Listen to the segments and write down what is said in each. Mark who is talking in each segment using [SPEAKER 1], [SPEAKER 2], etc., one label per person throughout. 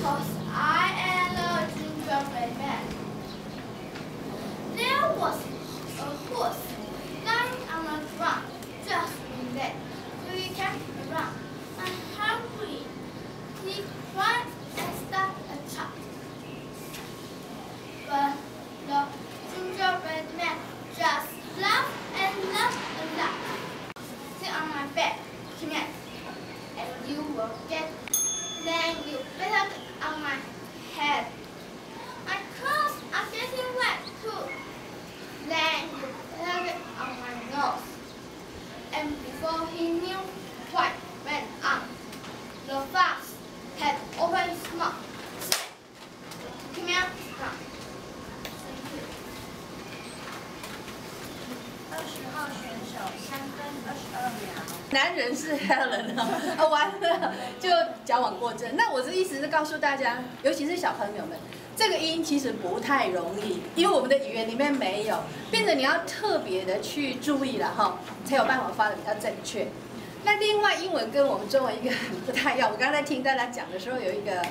[SPEAKER 1] 'cause I am a gingerbread man. There was a horse lying on the ground just in that. So he came around and hungry. He cried and started a chat. But the gingerbread man just laughed and laughed and laughed. Sit on my bed, come here, and you will get. Then you better get on my head. My clothes are getting wet too. Then you better get on my nose. And before he knew what went on, the fox had opened his mouth. Come here, come.
[SPEAKER 2] 20号选手3分22秒。
[SPEAKER 3] 男人是 Helen 完了就矫枉过正。那我的意思是告诉大家，尤其是小朋友们，这个音其实不太容易，因为我们的语言里面没有，变成你要特别的去注意了哈，才有办法发的比较正确。那另外，英文跟我们中文一个很不太一样。我刚才听大家讲的时候，有一个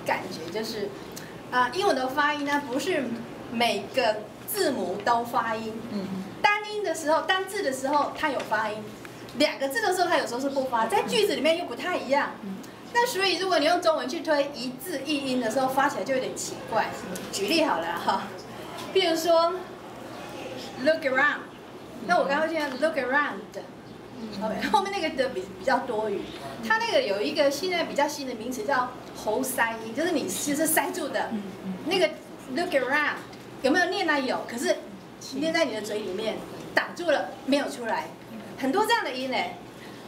[SPEAKER 3] 感觉就是，英文的发音呢，不是每个字母都发音。单音的时候，单字的时候它有发音，两个字的时候它有时候是不发，在句子里面又不太一样。那所以如果你用中文去推一字一音的时候，发起来就有点奇怪。举例好了哈，譬如说 look around， 那我刚刚现在 look around。后面那个的比较多余，它那个有一个现在比较新的名词叫喉塞音，就是你其实塞住的，那个 look around 有没有念呢？有，可是念在你的嘴里面挡住了，没有出来，很多这样的音呢。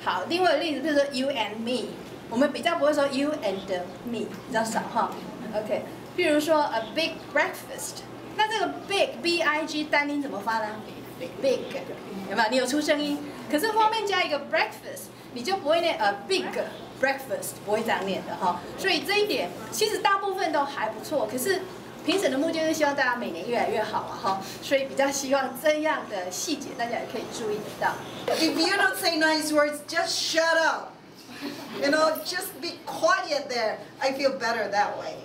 [SPEAKER 3] 好，另外一个例子，比如说 you and me， 我们比较不会说 you and me， 比较少哈。OK， 譬如说 a big breakfast， 那这个 big 单音怎么发呢？ big 有没有？你有出声音，可是后面加一个 breakfast， 你就不会念big breakfast， 不会这样念的哈。所以这一点其实大部分都还不错，可是评审的目的就是希望大家每年越来越好啊哈。所以比较希望这样的细节大家也可以注意得到。
[SPEAKER 4] If you don't say nice words, just shut up. You know, just be quiet there. I feel better that way.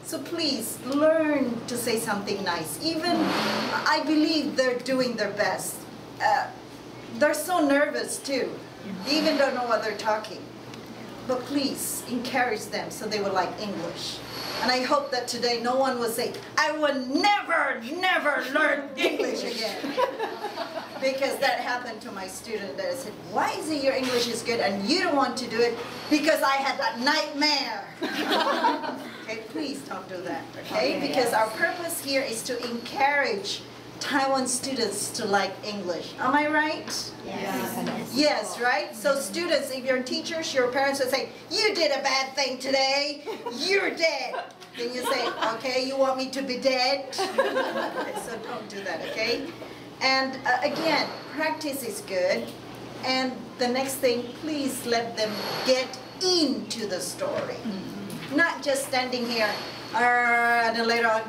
[SPEAKER 4] So please learn to say something nice. Even I believe they're doing their best. They're so nervous too. They even don't know what they're talking. But please encourage them so they will like English. And I hope that today no one will say, I will never learn English again. Because that happened to my student that I said, why is it your English is good and you don't want to do it? Because I had that nightmare. Okay, please don't do that, okay? Because our purpose here is to encourage Taiwan students to like English. Am I right?
[SPEAKER 3] Yes.
[SPEAKER 4] Yes, right? So students, if you're teachers, your parents would say, you did a bad thing today, you're dead. Then you say, okay, you want me to be dead? Okay, so don't do that, okay? And again, practice is good. And the next thing, please let them get into the story. Not just standing here, and then later on,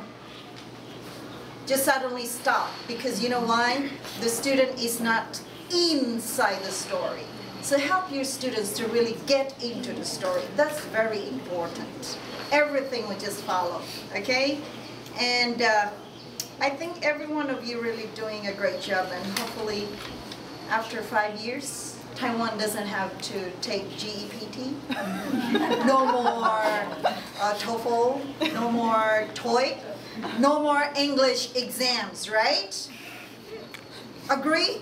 [SPEAKER 4] just suddenly stop, because you know why? The student is not inside the story. So help your students to really get into the story. That's very important. Everything will just follow, okay? And I think every one of you really doing a great job, and hopefully after 5 years, Taiwan doesn't have to take GEPT. No more TOEFL, no more TOEIC. No more English exams, right? Agree?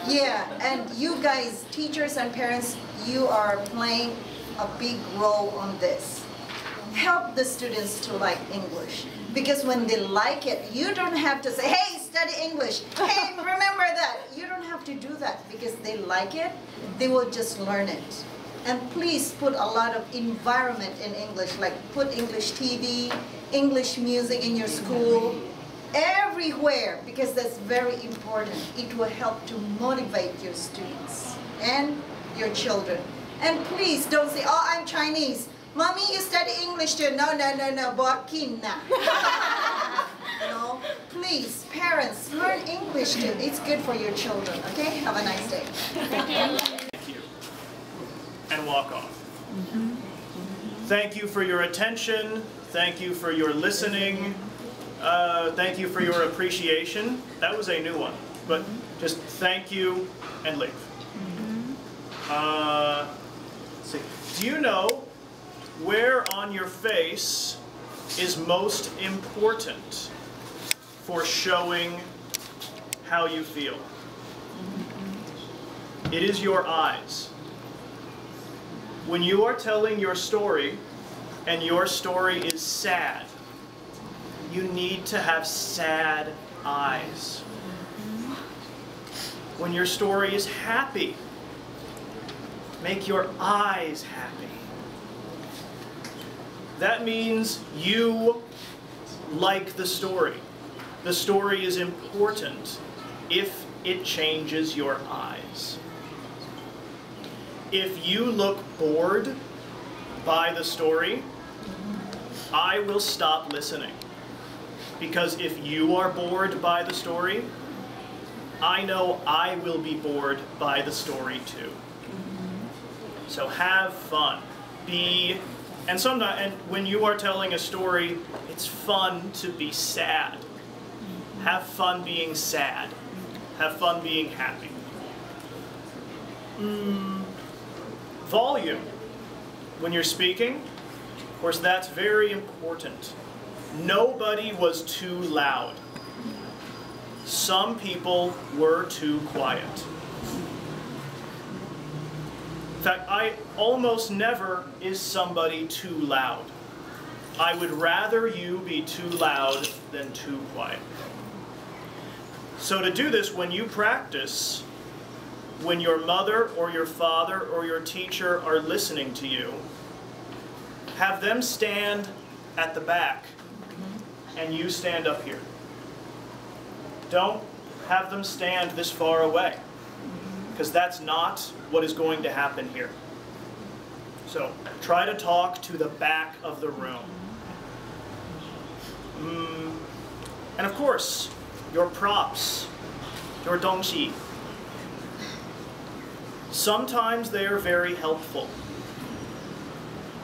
[SPEAKER 4] Yeah, and you guys, teachers and parents, you are playing a big role on this. Help the students to like English. Because when they like it, you don't have to say, hey, study English. Hey, remember that. You don't have to do that because they like it. They will just learn it. And please put a lot of environment in English, like put English TV, English music in your school, everywhere, because that's very important. It will help to motivate your students and your children. And please don't say, oh, I'm Chinese. Mommy, you study English too. No, Burkina. You know, please, parents, learn English too. It's good for your children, okay? Have a nice day.
[SPEAKER 5] Thank you. And walk off. Thank you for your attention. Thank you for your listening. Thank you for your appreciation. That was a new one, but just thank you and leave. Let's see. Do you know where on your face is most important for showing how you feel? It is your eyes. When you are telling your story, and your story is sad, you need to have sad eyes. When your story is happy, make your eyes happy. That means you like the story. The story is important if it changes your eyes. If you look bored by the story, I will stop listening. Because if you are bored by the story, I know I will be bored by the story too. So have fun. And when you are telling a story, it's fun to be sad. Have fun being sad. Have fun being happy. Volume. When you're speaking, of course, that's very important. Nobody was too loud. Some people were too quiet. In fact, almost never is somebody too loud. I would rather you be too loud than too quiet. So to do this, when you practice, when your mother or your father or your teacher are listening to you, have them stand at the back and you stand up here. Don't have them stand this far away, because that's not what is going to happen here. So try to talk to the back of the room. And of course, your props, your 东西. Sometimes they are very helpful.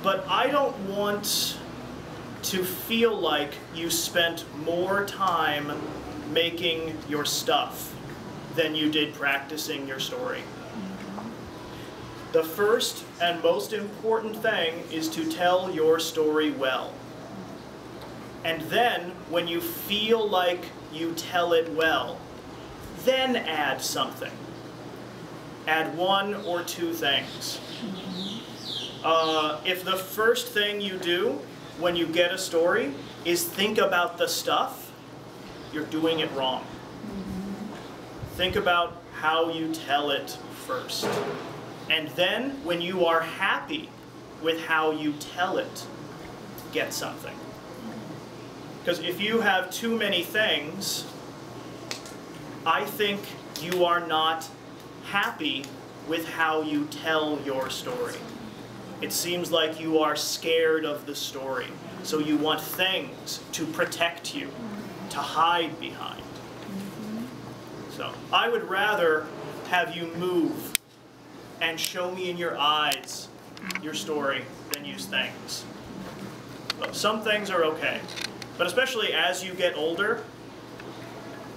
[SPEAKER 5] But I don't want to feel like you spent more time making your stuff than you did practicing your story. The first and most important thing is to tell your story well. And then, when you feel like you tell it well, then add something. Add one or two things. If the first thing you do when you get a story is think about the stuff, you're doing it wrong. Think about how you tell it first. And then, when you are happy with how you tell it, get something. Because if you have too many things, I think you are not happy with how you tell your story. It seems like you are scared of the story, so you want things to protect you, to hide behind. So I would rather have you move and show me in your eyes your story than use things. But some things are okay, but especially as you get older,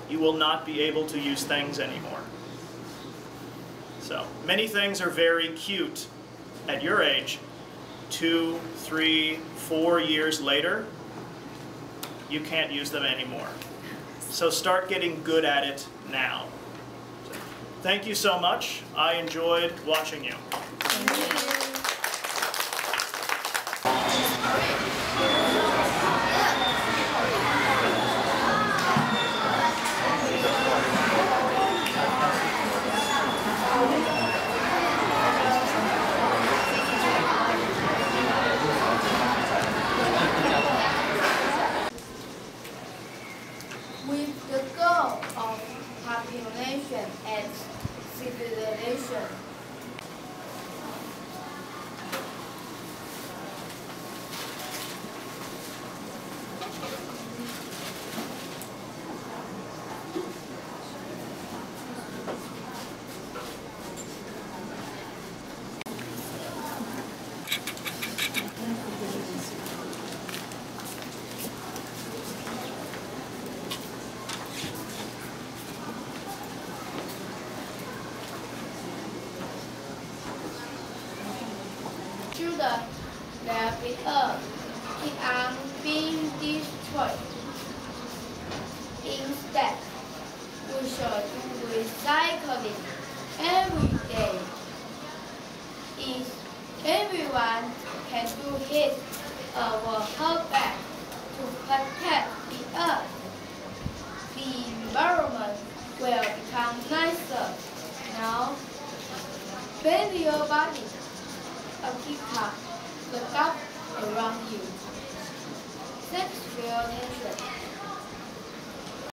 [SPEAKER 5] you will not be able to use things anymore. So many things are very cute at your age. 2, 3, 4 years later, you can't use them anymore. So start getting good at it now. Thank you so much. I enjoyed watching you.
[SPEAKER 1] With the goal of population and civilization, children will be keep on being destroyed. Instead, we should do recycling every day. If everyone can do his or her best to protect the earth, the environment will become nicer. Now, bend your body and keep look up around you. Thanks for your attention.